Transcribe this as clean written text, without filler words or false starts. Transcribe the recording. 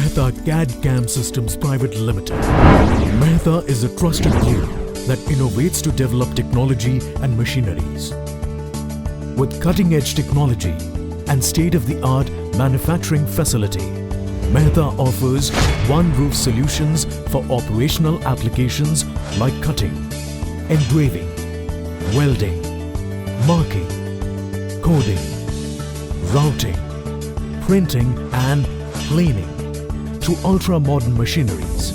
Mehta CAD/CAM Systems Private Limited. Mehta is a trusted leader that innovates to develop technology and machineries. With cutting-edge technology and state-of-the-art manufacturing facility, Mehta offers one-roof solutions for operational applications like cutting, engraving, welding, marking, coding, routing, printing and planing to ultra-modern machineries.